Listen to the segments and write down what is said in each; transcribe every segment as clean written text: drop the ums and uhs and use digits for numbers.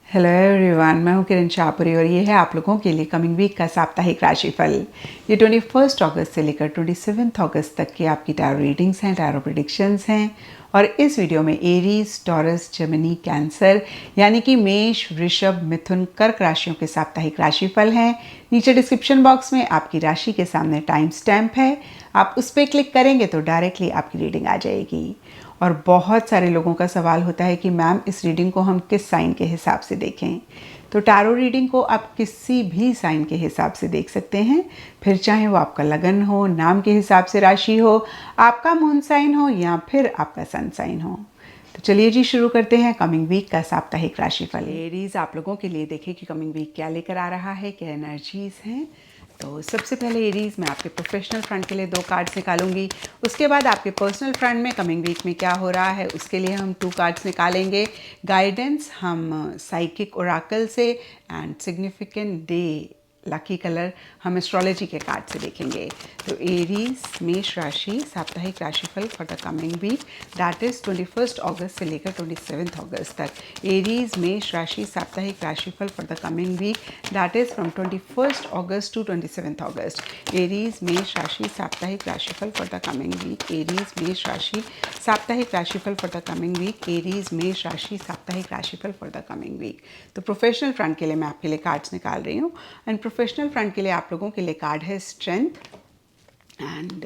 Hello everyone, मैं हूं किरण शाहपुरी और ये है आप लोगों के लिए कमिंग वीक का साप्ताहिक राशिफल। ये 21 अगस्त से लेकर 27 अगस्त तक की आपकी टैरो रीडिंग्स हैं, टैरो प्रेडिक्शंस हैं। और इस वीडियो में एरीज, टॉरस, जेमिनी, कैंसर यानी कि मेष, वृषभ, मिथुन, कर्क राशियों के साप्ताहिक राशिफल हैं। नीचे डिस्क्रिप्शन बॉक्स में आपकी राशि के सामने टाइम स्टैम्प है, आप उस पर क्लिक करेंगे तो डायरेक्टली आपकी रीडिंग आ जाएगी। और बहुत सारे लोगों का सवाल होता है कि मैम इस रीडिंग को हम किस साइन के हिसाब से देखें। तो टैरो रीडिंग को आप किसी भी साइन के हिसाब से देख सकते हैं, फिर चाहे वो आपका लगन हो, नाम के हिसाब से राशि हो, आपका मून साइन हो या फिर आपका सन साइन हो। तो चलिए जी शुरू करते हैं कमिंग वीक का साप्ताहिक राशिफल। एरीज आप लोगों के लिए देखें कि कमिंग वीक क्या लेकर आ रहा है, क्या एनर्जीज हैं। तो सबसे पहले एरीज मैं आपके प्रोफेशनल फ्रंट के लिए 2 कार्ड्स निकालूंगी। उसके बाद आपके पर्सनल फ्रंट में कमिंग वीक में क्या हो रहा है उसके लिए हम 2 कार्ड्स निकालेंगे। गाइडेंस हम साइकिक ओराकल से and significant day lucky colour हम एस्ट्रोलॉजी के कार्ड से देखेंगे। तो एरीज मेष राशि साप्ताहिक राशिफल for the coming week that is 21 अगस्त से लेकर 27 अगस्त तक। एरीज मेष राशि साप्ताहिक राशिफल for the coming week that is from 21 August to 27 August. Aries मेष राशि साप्ताहिक राशिफल for the coming week. Aries मेष राशि साप्ताहिक राशिफल for the coming week. Aries मेष राशि साप्ताहिक राशिफल फॉर द कमिंग वीक। तो प्रोफेशनल फ्रंट के लिए मैं आपके लिए कार्ड्स निकाल रही हूँ एंड प्रोफेशनल फ्रंट के लिए आप लोगों के लिए कार्ड है स्ट्रेंथ एंड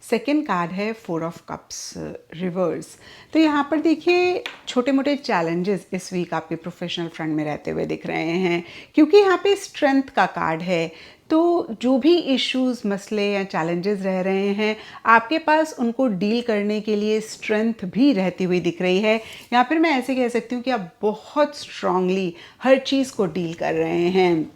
सेकेंड कार्ड है 4 ऑफ कप्स रिवर्स। तो यहाँ पर देखिए छोटे मोटे चैलेंजेस इस वीक आपके प्रोफेशनल फ्रंट में रहते हुए दिख रहे हैं, क्योंकि यहाँ पे स्ट्रेंथ का कार्ड है। तो जो भी इश्यूज, मसले या चैलेंजेस रह रहे हैं आपके पास, उनको डील करने के लिए स्ट्रेंथ भी रहती हुई दिख रही है। या फिर मैं ऐसे कह सकती हूँ कि आप बहुत स्ट्रांगली हर चीज़ को डील कर रहे हैं।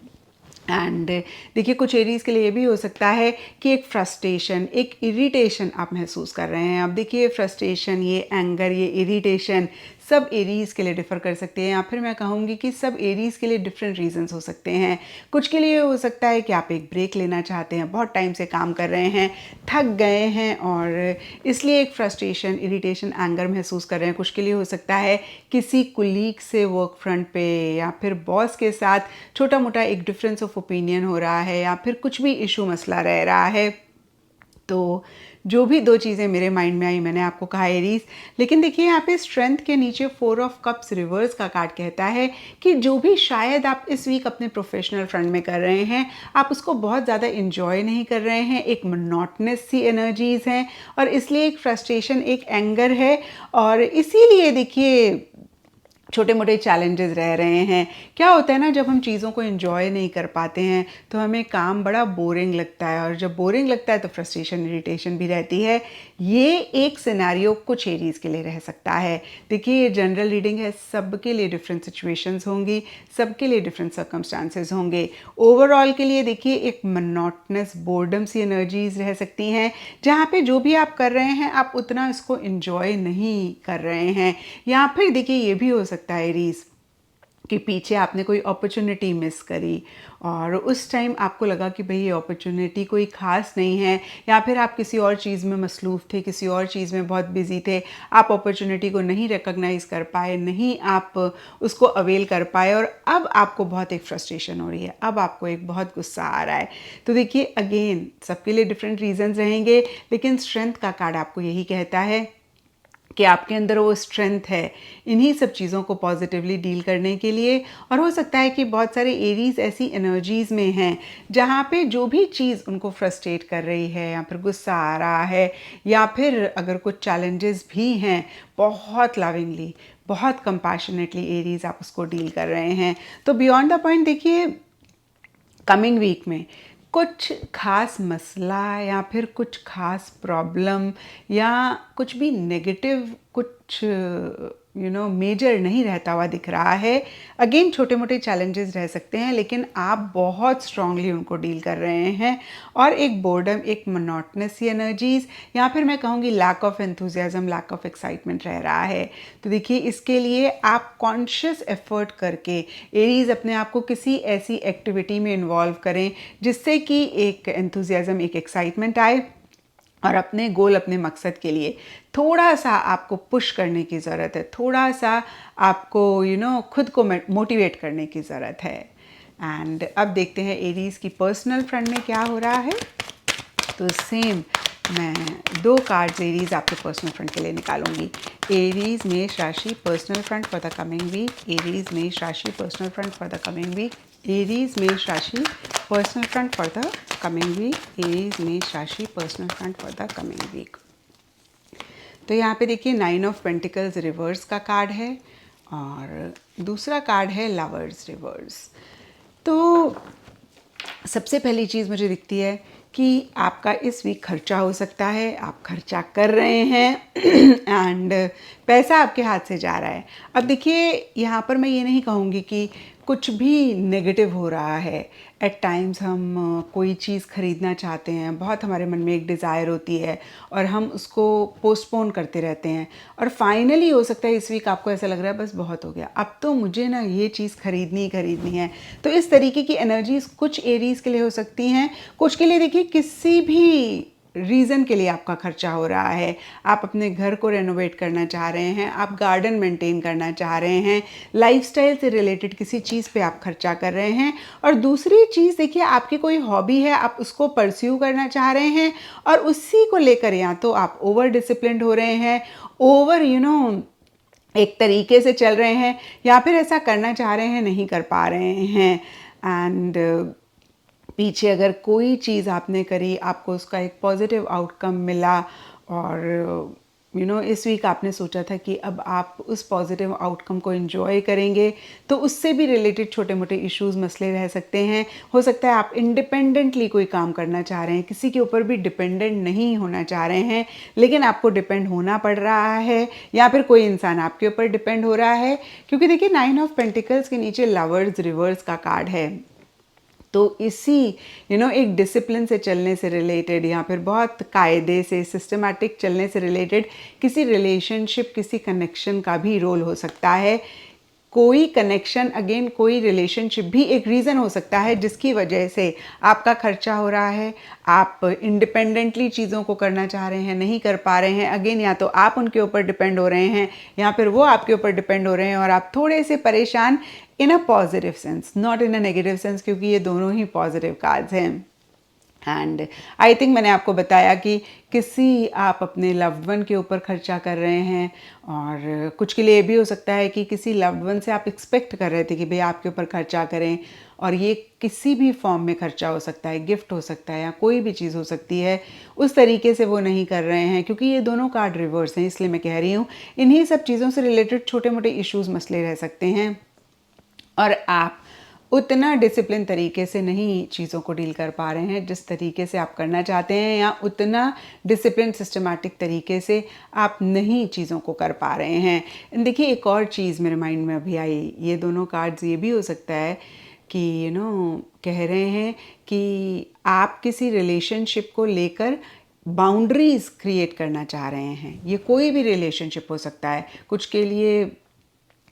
एंड देखिए कुछ एरीज के लिए ये भी हो सकता है कि एक फ्रस्ट्रेशन, एक इरिटेशन आप महसूस कर रहे हैं। अब देखिए फ्रस्ट्रेशन, ये एंगर, ये इरिटेशन सब एरीज के लिए डिफ़र कर सकते हैं, या फिर मैं कहूँगी कि सब एरीज के लिए डिफरेंट रीजंस हो सकते हैं। कुछ के लिए हो सकता है कि आप एक ब्रेक लेना चाहते हैं, बहुत टाइम से काम कर रहे हैं, थक गए हैं और इसलिए एक फ्रस्ट्रेशन, इरिटेशन, एंगर महसूस कर रहे हैं। कुछ के लिए हो सकता है किसी कुलीग से वर्क फ्रंट पे या फिर बॉस के साथ छोटा मोटा एक डिफरेंस ऑफ ओपिनियन हो रहा है, या फिर कुछ भी इशू मसला रह रहा है। तो जो भी 2 चीज़ें मेरे माइंड में आई मैंने आपको कहा एरीज। लेकिन देखिए यहाँ पे स्ट्रेंथ के नीचे 4 ऑफ कप्स रिवर्स का कार्ड कहता है कि जो भी शायद आप इस वीक अपने प्रोफेशनल फ्रंट में कर रहे हैं, आप उसको बहुत ज़्यादा इंजॉय नहीं कर रहे हैं। एक मोनोटनस सी एनर्जीज हैं और इसलिए एक फ्रस्ट्रेशन, एक एंगर है और इसीलिए देखिए छोटे मोटे चैलेंजेस रह रहे हैं। क्या होता है ना, जब हम चीज़ों को एंजॉय नहीं कर पाते हैं तो हमें काम बड़ा बोरिंग लगता है, और जब बोरिंग लगता है तो फ्रस्ट्रेशन, इरिटेशन भी रहती है। ये एक सिनेरियो कुछ एरीज के लिए रह सकता है। देखिए ये जनरल रीडिंग है, सबके लिए डिफरेंट सिचुएशंस होंगी, सबके लिए डिफरेंट सर्कमस्टांसेस होंगे। ओवरऑल के लिए देखिए एक मोनोटनस, बोर्डम सी एनर्जीज रह सकती हैं, जहाँ पे जो भी आप कर रहे हैं आप उतना इसको एंजॉय नहीं कर रहे हैं। या फिर देखिए ये भी हो सकता है एरीज कि पीछे आपने कोई अपॉर्चुनिटी मिस करी और उस टाइम आपको लगा कि भाई ये अपॉर्चुनिटी कोई ख़ास नहीं है, या फिर आप किसी और चीज़ में मसरूफ़ थे, किसी और चीज़ में बहुत बिजी थे, आप अपॉर्चुनिटी को नहीं रिकॉग्नाइज़ कर पाए, नहीं आप उसको अवेल कर पाए और अब आपको बहुत एक फ्रस्ट्रेशन हो रही है, अब आपको एक बहुत गुस्सा आ रहा है। तो देखिए अगेन सबके लिए डिफरेंट रीजंस रहेंगे, लेकिन स्ट्रेंथ का कार्ड आपको यही कहता है कि आपके अंदर वो स्ट्रेंथ है इन्हीं सब चीज़ों को पॉजिटिवली डील करने के लिए। और हो सकता है कि बहुत सारे एरीज ऐसी एनर्जीज में हैं जहाँ पे जो भी चीज़ उनको फ्रस्ट्रेट कर रही है, या फिर गुस्सा आ रहा है, या फिर अगर कुछ चैलेंजेस भी हैं, बहुत लविंगली, बहुत कंपैशनेटली एरीज आप उसको डील कर रहे हैं। तो बियॉन्ड द पॉइंट देखिए कमिंग वीक में कुछ खास मसला या फिर कुछ खास प्रॉब्लम या कुछ भी नेगेटिव, कुछ मेजर नहीं रहता हुआ दिख रहा है। अगेन छोटे मोटे चैलेंजेस रह सकते हैं, लेकिन आप बहुत स्ट्रांगली उनको डील कर रहे हैं। और एक बोर्डम, एक मोनोटनस एनर्जीज, या फिर मैं कहूँगी lack of enthusiasm, lack of excitement रह रहा है। तो देखिए इसके लिए आप कॉन्शियस एफर्ट करके एरीज अपने आप को किसी ऐसी एक्टिविटी में इन्वॉल्व करें जिससे कि एक एंथुजियाज्म, एक एक्साइटमेंट आए। और अपने गोल, अपने मकसद के लिए थोड़ा सा आपको पुश करने की ज़रूरत है, थोड़ा सा आपको खुद को मोटिवेट करने की ज़रूरत है। एंड अब देखते हैं एरीज़ की पर्सनल फ्रंट में क्या हो रहा है। तो सेम मैं 2 कार्ड्स एरीज़ आपके पर्सनल फ्रंट के लिए निकालूंगी। एरीज़ मेष राशि personal front for the coming week, Aries मेष राशि personal front for the coming week, Aries मेष राशि personal front for the coming week, Aries मेष राशि personal front for the coming week. तो यहाँ पे देखिए 9 ऑफ पेंटिकल्स रिवर्स का कार्ड है और दूसरा कार्ड है लवर्स रिवर्स। तो सबसे पहली चीज़ मुझे दिखती है कि आपका इस वीक खर्चा हो सकता है, आप खर्चा कर रहे हैं एंड पैसा आपके हाथ से जा रहा है। अब देखिए यहाँ पर मैं ये नहीं कहूँगी कि कुछ भी नेगेटिव हो रहा है। एट टाइम्स हम कोई चीज़ ख़रीदना चाहते हैं, बहुत हमारे मन में एक डिज़ायर होती है और हम उसको पोस्टपोन करते रहते हैं और फाइनली हो सकता है इस वीक आपको ऐसा लग रहा है बस बहुत हो गया, अब तो मुझे ना ये चीज़ खरीदनी है। तो इस तरीके की एनर्जीज कुछ एरीज़ के लिए हो सकती हैं, कुछ के लिए देखिए किसी भी रीज़न के लिए आपका खर्चा हो रहा है। आप अपने घर को रेनोवेट करना चाह रहे हैं, आप गार्डन मेंटेन करना चाह रहे हैं, लाइफस्टाइल से रिलेटेड किसी चीज़ पे आप खर्चा कर रहे हैं। और दूसरी चीज़ देखिए आपकी कोई हॉबी है, आप उसको परस्यू करना चाह रहे हैं और उसी को लेकर या तो आप ओवर डिसिप्लिन्ड हो रहे हैं, ओवर एक तरीके से चल रहे हैं, या फिर ऐसा करना चाह रहे हैं नहीं कर पा रहे हैं। एंड पीछे अगर कोई चीज़ आपने करी, आपको उसका एक पॉजिटिव आउटकम मिला और इस वीक आपने सोचा था कि अब आप उस पॉजिटिव आउटकम को एंजॉय करेंगे, तो उससे भी रिलेटेड छोटे मोटे इश्यूज मसले रह सकते हैं। हो सकता है आप इंडिपेंडेंटली कोई काम करना चाह रहे हैं, किसी के ऊपर भी डिपेंडेंट नहीं होना चाह रहे हैं, लेकिन आपको डिपेंड होना पड़ रहा है, या फिर कोई इंसान आपके ऊपर डिपेंड हो रहा है। क्योंकि देखिए 9 ऑफ पेंटिकल्स के नीचे लवर्स रिवर्स का कार्ड है। तो इसी एक डिसिप्लिन से चलने से रिलेटेड या फिर बहुत कायदे से सिस्टमैटिक चलने से रिलेटेड किसी रिलेशनशिप, किसी कनेक्शन का भी रोल हो सकता है। कोई कनेक्शन, अगेन कोई रिलेशनशिप भी एक रीज़न हो सकता है जिसकी वजह से आपका खर्चा हो रहा है। आप इंडिपेंडेंटली चीज़ों को करना चाह रहे हैं, नहीं कर पा रहे हैं। अगेन या तो आप उनके ऊपर डिपेंड हो रहे हैं या फिर वो आपके ऊपर डिपेंड हो रहे हैं और आप थोड़े से परेशान, in a positive sense, not in a negative sense, क्योंकि ये दोनों ही पॉजिटिव कार्ड्स हैं। एंड आई थिंक मैंने आपको बताया कि किसी आप अपने लव्ड वन के ऊपर खर्चा कर रहे हैं और कुछ के लिए भी हो सकता है कि किसी लव्ड वन से आप एक्सपेक्ट कर रहे थे कि भाई आपके ऊपर खर्चा करें, और ये किसी भी फॉर्म में खर्चा हो सकता है, गिफ्ट हो सकता है या कोई भी चीज़ हो सकती है। उस तरीके से वो नहीं कर रहे हैं क्योंकि ये दोनों कार्ड रिवर्स हैं, इसलिए मैं कह रही हूँ इन्हीं सब चीज़ों से रिलेटेड छोटे मोटे इश्यूज़ मसले रह सकते हैं और आप उतना डिसिप्लिन तरीके से नहीं चीज़ों को डील कर पा रहे हैं जिस तरीके से आप करना चाहते हैं, या उतना डिसिप्लिन सिस्टमैटिक तरीके से आप नहीं चीज़ों को कर पा रहे हैं। देखिए एक और चीज़ मेरे माइंड में अभी आई, ये दोनों कार्ड्स ये भी हो सकता है कि कह रहे हैं कि आप किसी रिलेशनशिप को लेकर बाउंड्रीज़ क्रिएट करना चाह रहे हैं। ये कोई भी रिलेशनशिप हो सकता है, कुछ के लिए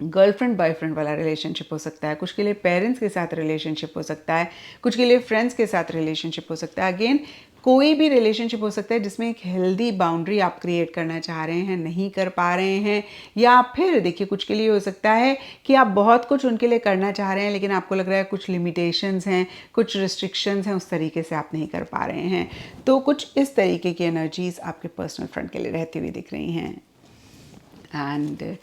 गर्लफ्रेंड बॉयफ्रेंड वाला रिलेशनशिप हो सकता है, कुछ के लिए पेरेंट्स के साथ रिलेशनशिप हो सकता है, कुछ के लिए फ्रेंड्स के साथ रिलेशनशिप हो सकता है। अगेन कोई भी रिलेशनशिप हो सकता है जिसमें एक हेल्दी बाउंड्री आप क्रिएट करना चाह रहे हैं, नहीं कर पा रहे हैं। या फिर देखिए कुछ के लिए हो सकता है कि आप बहुत कुछ उनके लिए करना चाह रहे हैं लेकिन आपको लग रहा है कुछ लिमिटेशंस हैं, कुछ रिस्ट्रिक्शंस हैं, उस तरीके से आप नहीं कर पा रहे हैं। तो कुछ इस तरीके की एनर्जीज आपके पर्सनल फ्रंट के लिए रहती हुई दिख रही हैं। एंड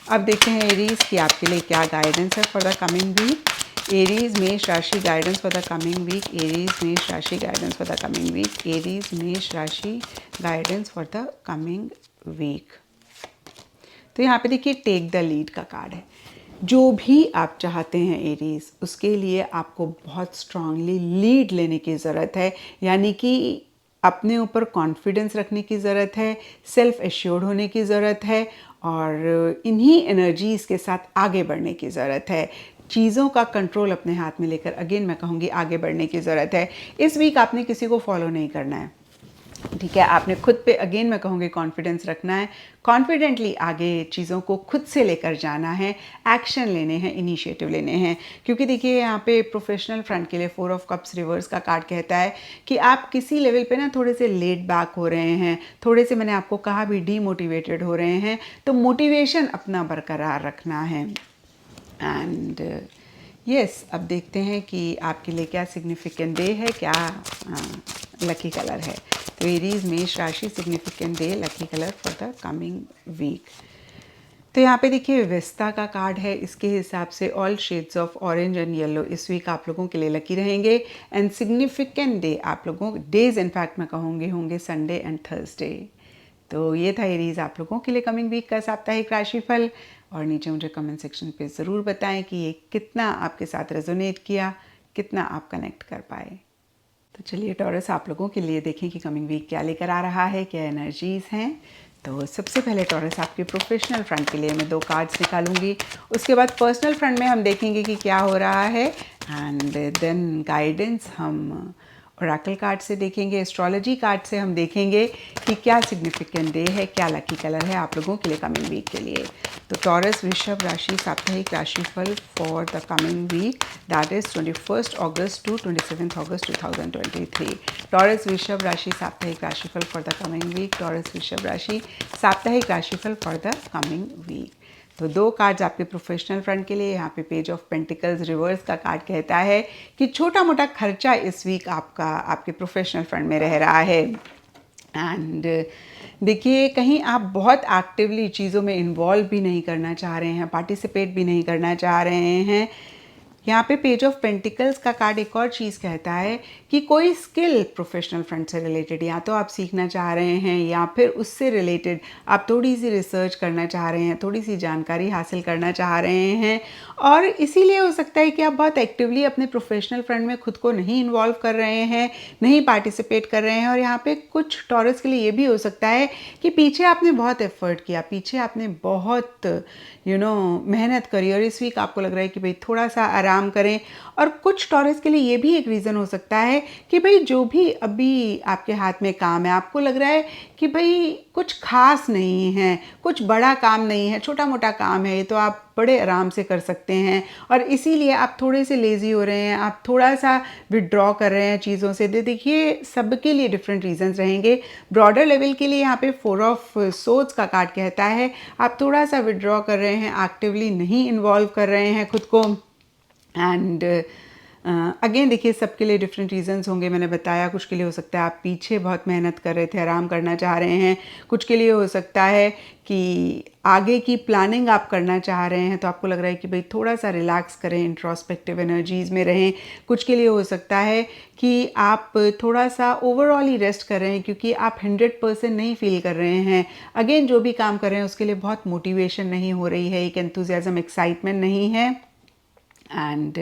अब देखते हैं एरीज की आपके लिए क्या गाइडेंस है for the coming week. Aries मेष राशि guidance for the coming week, Aries मेष राशि guidance for the coming week, Aries मेष राशि guidance for the coming week. तो यहाँ पे देखिए टेक द लीड का कार्ड है। जो भी आप चाहते हैं एरीज, उसके लिए आपको बहुत स्ट्रांगली लीड लेने की ज़रूरत है, यानी कि अपने ऊपर कॉन्फिडेंस रखने की ज़रूरत है, सेल्फ एश्योर्ड होने की ज़रूरत है और इन्हीं एनर्जीज़ के साथ आगे बढ़ने की ज़रूरत है। चीज़ों का कंट्रोल अपने हाथ में लेकर अगेन मैं कहूँगी आगे बढ़ने की ज़रूरत है। इस वीक आपने किसी को फॉलो नहीं करना है, ठीक है, आपने खुद पे अगेन मैं कहूँगी कॉन्फिडेंस रखना है, कॉन्फिडेंटली आगे चीज़ों को खुद से लेकर जाना है, एक्शन लेने हैं, इनिशिएटिव लेने हैं। क्योंकि देखिए यहाँ पे प्रोफेशनल फ्रंट के लिए 4 ऑफ कप्स रिवर्स का कार्ड कहता है कि आप किसी लेवल पे ना थोड़े से लेट बैक हो रहे हैं, थोड़े से मैंने आपको कहा भी डीमोटिवेटेड हो रहे हैं, तो मोटिवेशन अपना बरकरार रखना है। एंड यस, अब देखते हैं कि आपके लिए क्या सिग्निफिकेंट डे है, क्या लकी कलर है। तो एरीज मेष राशि significant day, lucky colour for the coming week. तो यहाँ पे देखिए विस्ता का कार्ड है, इसके हिसाब से all shades of orange and yellow इस वीक आप लोगों के लिए लकी रहेंगे। एंड सिग्निफिकेंट डे आप लोगों डेज इनफैक्ट मैं कहूँगी होंगे संडे एंड थर्सडे। तो ये था एरीज आप लोगों के लिए कमिंग वीक का साप्ताहिक राशिफल। और नीचे मुझे कमेंट सेक्शन पे ज़रूर बताएं कि ये कितना आपके साथ रेजोनेट किया, कितना आप कनेक्ट कर पाए। तो चलिए टॉरस आप लोगों के लिए देखें कि कमिंग वीक क्या लेकर आ रहा है, क्या एनर्जीज़ हैं। तो सबसे पहले टॉरस आपके प्रोफेशनल फ्रंट के लिए मैं 2 कार्ड्स निकालूंगी, उसके बाद पर्सनल फ्रंट में हम देखेंगे कि क्या हो रहा है, एंड देन गाइडेंस हम ओरेकल कार्ड से देखेंगे, एस्ट्रोलॉजी कार्ड से हम देखेंगे कि क्या सिग्निफिकेंट डे है, क्या लकी कलर है आप लोगों के लिए कमिंग वीक के लिए। तो टॉरस वृषभ राशि साप्ताहिक राशिफल for the coming week, that is 21 August to 27 August 2023। Taurus वृषभ राशि साप्ताहिक राशिफल for the coming week, Taurus वृषभ राशि साप्ताहिक राशिफल फॉर द कमिंग वीक। तो 2 कार्ड्स आपके प्रोफेशनल फ्रंट के लिए। यहाँ पे पेज ऑफ पेंटिकल्स रिवर्स का कार्ड कहता है कि छोटा मोटा खर्चा इस वीक आपका आपके प्रोफेशनल फ्रंट में रह रहा है। एंड देखिए कहीं आप बहुत एक्टिवली चीज़ों में इन्वॉल्व भी नहीं करना चाह रहे हैं, पार्टिसिपेट भी नहीं करना चाह रहे हैं। यहाँ पे पेज ऑफ पेंटिकल्स का कार्ड एक और चीज़ कहता है कि कोई स्किल प्रोफेशनल फ्रंट से रिलेटेड या तो आप सीखना चाह रहे हैं या फिर उससे रिलेटेड आप थोड़ी सी रिसर्च करना चाह रहे हैं, थोड़ी सी जानकारी हासिल करना चाह रहे हैं। और इसीलिए हो सकता है कि आप बहुत एक्टिवली अपने प्रोफेशनल फ्रंट में खुद को नहीं इन्वॉल्व कर रहे हैं, नहीं पार्टिसिपेट कर रहे हैं। और यहाँ पे कुछ टॉरस के लिए ये भी हो सकता है कि पीछे आपने बहुत एफर्ट किया, पीछे आपने बहुत मेहनत करी और इस वीक आपको लग रहा है कि भाई थोड़ा सा आराम करें। और कुछ टॉरस के लिए ये भी एक रीज़न हो सकता है कि भाई जो भी अभी आपके हाथ में काम है आपको लग रहा है कि भाई कुछ खास नहीं है, कुछ बड़ा काम नहीं है, छोटा मोटा काम है, ये तो आप बड़े आराम से कर सकते हैं। और इसीलिए आप थोड़े से लेज़ी हो रहे हैं, आप थोड़ा सा विड्रॉ कर रहे हैं चीज़ों से। देखिए सबके लिए डिफरेंट रीजंस रहेंगे। ब्रॉडर लेवल के लिए यहाँ पे 4 ऑफ सोर्ड्स का कार्ड कहता है आप थोड़ा सा विड्रॉ कर रहे हैं, एक्टिवली नहीं इन्वॉल्व कर रहे हैं खुद को। एंड अगेन देखिए सबके लिए डिफरेंट रीजंस होंगे, मैंने बताया। कुछ के लिए हो सकता है आप पीछे बहुत मेहनत कर रहे थे, आराम करना चाह रहे हैं। कुछ के लिए हो सकता है कि आगे की प्लानिंग आप करना चाह रहे हैं, तो आपको लग रहा है कि भाई थोड़ा सा रिलैक्स करें, इंट्रोस्पेक्टिव एनर्जीज़ में रहें। कुछ के लिए हो सकता है कि आप थोड़ा सा ओवरऑल ही रेस्ट कर रहे हैं क्योंकि आप 100% नहीं फील कर रहे हैं। अगेन जो भी काम कर रहे हैं उसके लिए बहुत मोटिवेशन नहीं हो रही है, एक एंथुजियाज्म, एक्साइटमेंट नहीं है। एंड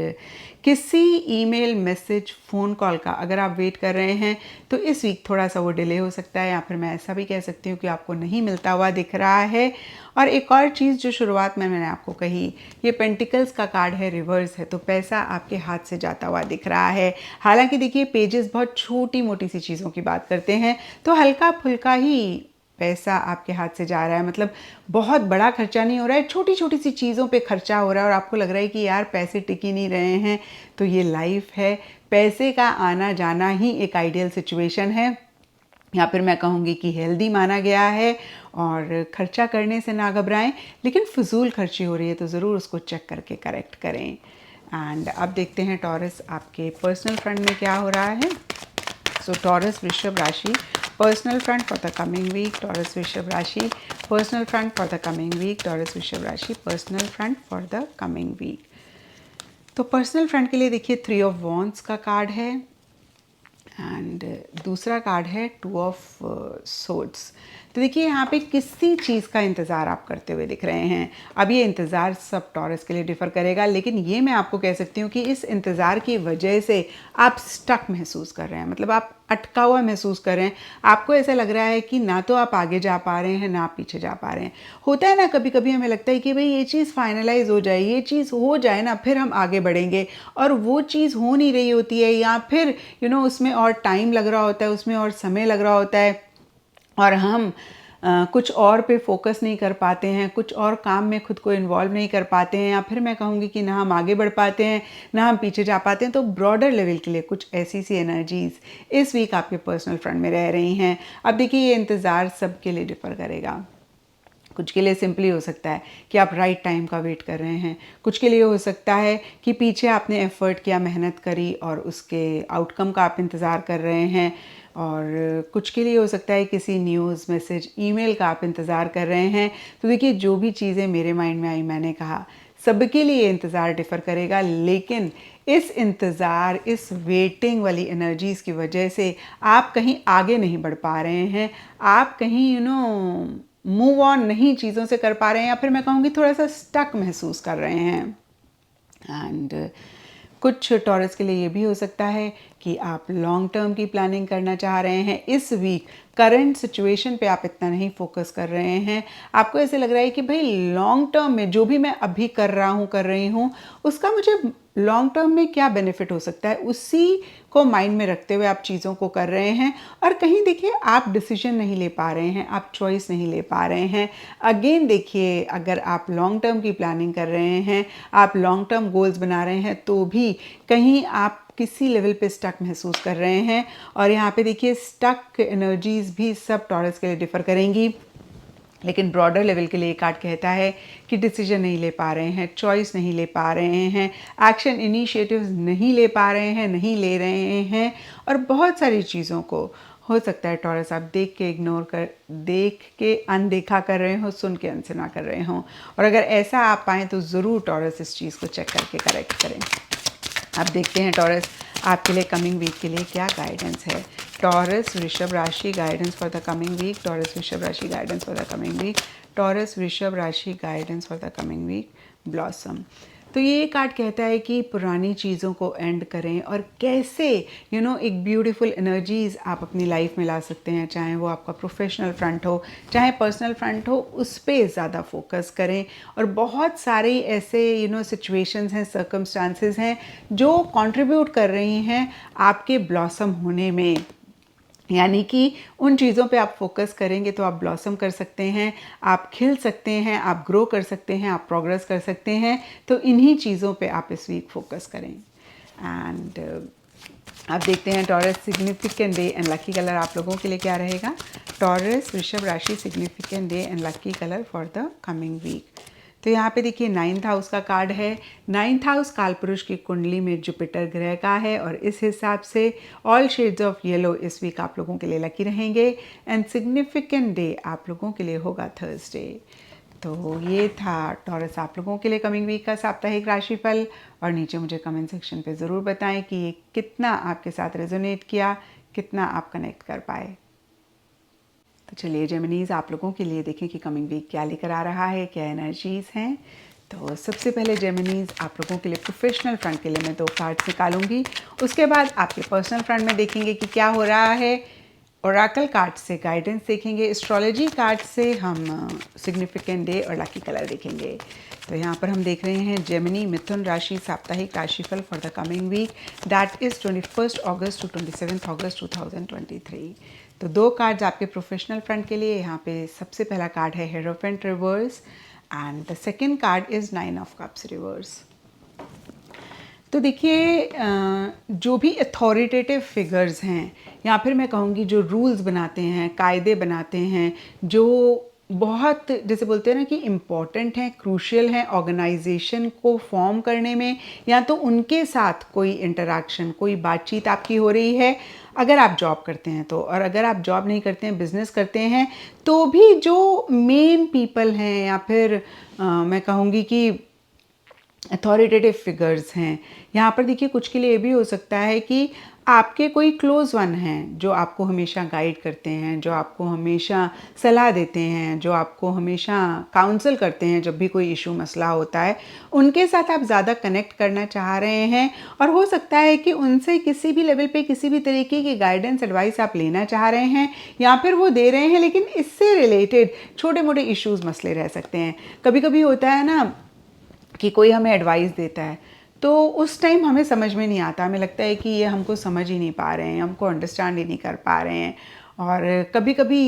किसी ईमेल, मैसेज, फ़ोन कॉल का अगर आप वेट कर रहे हैं तो इस वीक थोड़ा सा वो डिले हो सकता है, या फिर मैं ऐसा भी कह सकती हूँ कि आपको नहीं मिलता हुआ दिख रहा है। और एक और चीज़ जो शुरुआत में मैंने आपको कही, ये पेंटिकल्स का कार्ड है, रिवर्स है, तो पैसा आपके हाथ से जाता हुआ दिख रहा है। हालांकि देखिए पेजेस बहुत छोटी मोटी सी चीज़ों की बात करते हैं, तो हल्का फुल्का ही पैसा आपके हाथ से जा रहा है, मतलब बहुत बड़ा खर्चा नहीं हो रहा है, छोटी छोटी सी चीज़ों पे खर्चा हो रहा है और आपको लग रहा है कि यार पैसे टिक ही नहीं रहे हैं। तो ये लाइफ है, पैसे का आना जाना ही एक आइडियल सिचुएशन है, या फिर मैं कहूँगी कि हेल्दी माना गया है। और खर्चा करने से ना घबराएं, लेकिन फजूल खर्ची हो रही है तो ज़रूर उसको चेक करके करेक्ट करें। एंड अब देखते हैं टॉरस आपके पर्सनल फ्रंट में क्या हो रहा है। सो टॉरस वृषभ राशि personal front for the coming week, Taurus वृषभ राशि personal front for the coming week, Taurus वृषभ राशि personal front for the coming week. तो पर्सनल फ्रंट के लिए देखिए 3 ऑफ वॉन्ड्स का कार्ड है, एंड दूसरा कार्ड है 2 ऑफ सोर्ड्स। तो देखिए यहाँ पे किसी चीज़ का इंतज़ार आप करते हुए दिख रहे हैं। अब ये इंतज़ार सब टॉरस के लिए डिफ़र करेगा, लेकिन ये मैं आपको कह सकती हूँ कि इस इंतज़ार की वजह से आप स्टक महसूस कर रहे हैं, मतलब आप अटका हुआ महसूस कर रहे हैं। आपको ऐसा लग रहा है कि ना तो आप आगे जा पा रहे हैं, ना आप पीछे जा पा रहे हैं। होता है ना, कभी कभी हमें लगता है कि भाई ये चीज़ फाइनलाइज हो जाए, ये चीज़ हो जाए ना, फिर हम आगे बढ़ेंगे, और वो चीज़ हो नहीं रही होती है, या फिर उसमें और टाइम लग रहा होता है, उसमें और समय लग रहा होता है, और हम कुछ और पे फोकस नहीं कर पाते हैं, कुछ और काम में खुद को इन्वॉल्व नहीं कर पाते हैं, या फिर मैं कहूँगी कि ना हम आगे बढ़ पाते हैं, ना हम पीछे जा पाते हैं। तो ब्रॉडर लेवल के लिए कुछ ऐसी सी एनर्जीज़ इस वीक आपके पर्सनल फ्रंट में रह रही हैं। अब देखिए, ये इंतज़ार सबके लिए डिफ़र करेगा। कुछ के लिए सिंपली हो सकता है कि आप राइट टाइम का वेट कर रहे हैं, कुछ के लिए हो सकता है कि पीछे आपने एफ़र्ट किया, मेहनत करी, और उसके आउटकम का आप इंतज़ार कर रहे हैं, और कुछ के लिए हो सकता है किसी न्यूज़, मैसेज, ईमेल का आप इंतज़ार कर रहे हैं। तो देखिए, जो भी चीज़ें मेरे माइंड में आई, मैंने कहा सबके लिए इंतज़ार डिफ़र करेगा, लेकिन इस इंतज़ार, इस वेटिंग वाली एनर्जीज़ की वजह से आप कहीं आगे नहीं बढ़ पा रहे हैं, आप कहीं मूव ऑन नहीं चीज़ों से कर पा रहे हैं, या फिर मैं कहूँगी थोड़ा सा स्टक महसूस कर रहे हैं। एंड कुछ टॉरस के लिए ये भी हो सकता है कि आप लॉन्ग टर्म की प्लानिंग करना चाह रहे हैं। इस वीक करंट सिचुएशन पे आप इतना नहीं फोकस कर रहे हैं। आपको ऐसे लग रहा है कि भाई लॉन्ग टर्म में जो भी मैं अभी कर रहा हूँ, कर रही हूँ, उसका मुझे लॉन्ग टर्म में क्या बेनिफिट हो सकता है, उसी को माइंड में रखते हुए आप चीज़ों को कर रहे हैं। और कहीं देखिए, आप डिसीजन नहीं ले पा रहे हैं, आप चॉइस नहीं ले पा रहे हैं। अगेन देखिए, अगर आप लॉन्ग टर्म की प्लानिंग कर रहे हैं, आप लॉन्ग टर्म गोल्स बना रहे हैं, तो भी कहीं आप किसी लेवल पे स्टक महसूस कर रहे हैं। और यहाँ पे देखिए, स्टक एनर्जीज भी सब टॉरस के लिए डिफ़र करेंगी, लेकिन ब्रॉडर लेवल के लिए कार्ड कहता है कि डिसीजन नहीं ले पा रहे हैं, चॉइस नहीं ले पा रहे हैं, एक्शन इनिशिएटिव्स नहीं ले पा रहे हैं, नहीं ले रहे हैं, और बहुत सारी चीज़ों को हो सकता है टॉरस आप देख के अनदेखा कर रहे हो, सुन के अनसुना कर रहे हो। और अगर ऐसा आप पाएँ तो ज़रूर टॉरस इस चीज़ को चेक करके करेक्ट करें। अब देखते हैं टॉरस आपके लिए कमिंग वीक के लिए क्या गाइडेंस है। टॉरस वृषभ राशि guidance for the coming week. Taurus वृषभ राशि guidance for the coming week. Taurus वृषभ राशि guidance for the coming week. Blossom. तो ये कार्ड कहता है कि पुरानी चीज़ों को एंड करें, और कैसे एक ब्यूटीफुल एनर्जीज़ आप अपनी लाइफ में ला सकते हैं, चाहे वो आपका प्रोफेशनल फ्रंट हो, चाहे पर्सनल फ्रंट हो, उस पर ज़्यादा फोकस करें। और बहुत सारे ऐसे सिचुएशंस हैं, सर्कमस्टांसेस हैं जो कंट्रीब्यूट कर रही हैं आपके ब्लॉसम होने में। यानी कि उन चीज़ों पे आप फोकस करेंगे तो आप ब्लॉसम कर सकते हैं, आप खिल सकते हैं, आप ग्रो कर सकते हैं, आप प्रोग्रेस कर सकते हैं। तो इन्हीं चीज़ों पे आप इस वीक फोकस करें। एंड अब देखते हैं Taurus significant day and lucky colour आप लोगों के लिए क्या रहेगा। टॉरस वृषभ राशि significant day and lucky colour for the coming week. तो यहाँ पे देखिए 9th हाउस का कार्ड है। 9th हाउस कालपुरुष की कुंडली में जुपिटर ग्रह का है, और इस हिसाब से ऑल शेड्स ऑफ येलो इस वीक आप लोगों के लिए लकी रहेंगे। एंड सिग्निफिकेंट डे आप लोगों के लिए होगा थर्सडे। तो ये था टॉरस आप लोगों के लिए कमिंग वीक का साप्ताहिक राशिफल। और नीचे मुझे कमेंट सेक्शन पे ज़रूर बताएं कि ये कितना आपके साथ रेजोनेट किया, कितना आप कनेक्ट कर पाए। तो चलिए जेमिनीज, आप लोगों के लिए देखें कि कमिंग वीक क्या लेकर आ रहा है, क्या एनर्जीज़ हैं। तो सबसे पहले जेमिनीज, आप लोगों के लिए प्रोफेशनल फ्रंट के लिए मैं 2 कार्ड्स निकालूंगी। उसके बाद आपके पर्सनल फ्रंट में देखेंगे कि क्या हो रहा है। ओरेकल कार्ड से गाइडेंस देखेंगे। एस्ट्रोलॉजी कार्ड से हम सिग्निफिकेंट डे और लकी कलर देखेंगे। तो यहाँ पर हम देख रहे हैं जेमिनी मिथुन राशि साप्ताहिक राशिफल for the coming week, that is 21 August to 27 August 2023। तो 2 कार्ड्स आपके प्रोफेशनल फ्रंट के लिए। यहाँ पे सबसे पहला कार्ड है hierophant reverse, and the second card is 9 of cups reverse. तो देखिए, जो भी अथॉरिटेटिव फिगर्स हैं, या फिर मैं कहूँगी जो रूल्स बनाते हैं, कायदे बनाते हैं, जो बहुत जैसे बोलते हैं ना कि इम्पॉर्टेंट हैं, क्रूशियल हैं ऑर्गेनाइजेशन को फॉर्म करने में, या तो उनके साथ कोई इंटरेक्शन, कोई बातचीत आपकी हो रही है अगर आप जॉब करते हैं तो। और अगर आप जॉब नहीं करते हैं, बिजनेस करते हैं, तो भी जो मेन पीपल हैं, या फिर मैं कहूँगी कि अथॉरिटेटिव फिगर्स हैं। यहाँ पर देखिए कुछ के लिए ये भी हो सकता है कि आपके कोई क्लोज वन हैं जो आपको हमेशा गाइड करते हैं, जो आपको हमेशा सलाह देते हैं, जो आपको हमेशा काउंसल करते हैं जब भी कोई इशू मसला होता है, उनके साथ आप ज़्यादा कनेक्ट करना चाह रहे हैं। और हो सकता है कि उनसे किसी भी लेवल पे किसी भी तरीके की गाइडेंस एडवाइस आप लेना चाह रहे हैं, या फिर वो दे रहे हैं लेकिन इससे रिलेटेड छोटे मोटे इश्यूज़ मसले रह सकते हैं। कभी कभी होता है ना कि कोई हमें एडवाइस देता है तो उस टाइम हमें समझ में नहीं आता, हमें लगता है कि ये हमको समझ ही नहीं पा रहे हैं, हमको अंडरस्टैंड ही नहीं कर पा रहे हैं। और कभी कभी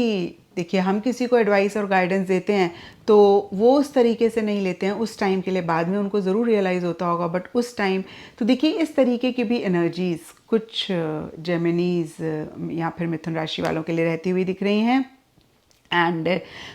देखिए हम किसी को एडवाइस और गाइडेंस देते हैं तो वो उस तरीके से नहीं लेते हैं उस टाइम के लिए, बाद में उनको ज़रूर रियलाइज़ होता होगा, बट उस टाइम तो देखिए इस तरीके की भी एनर्जीज़ कुछ जेमिनीज़ या फिर मिथुन राशि वालों के लिए रहती हुई दिख रही हैं। एंड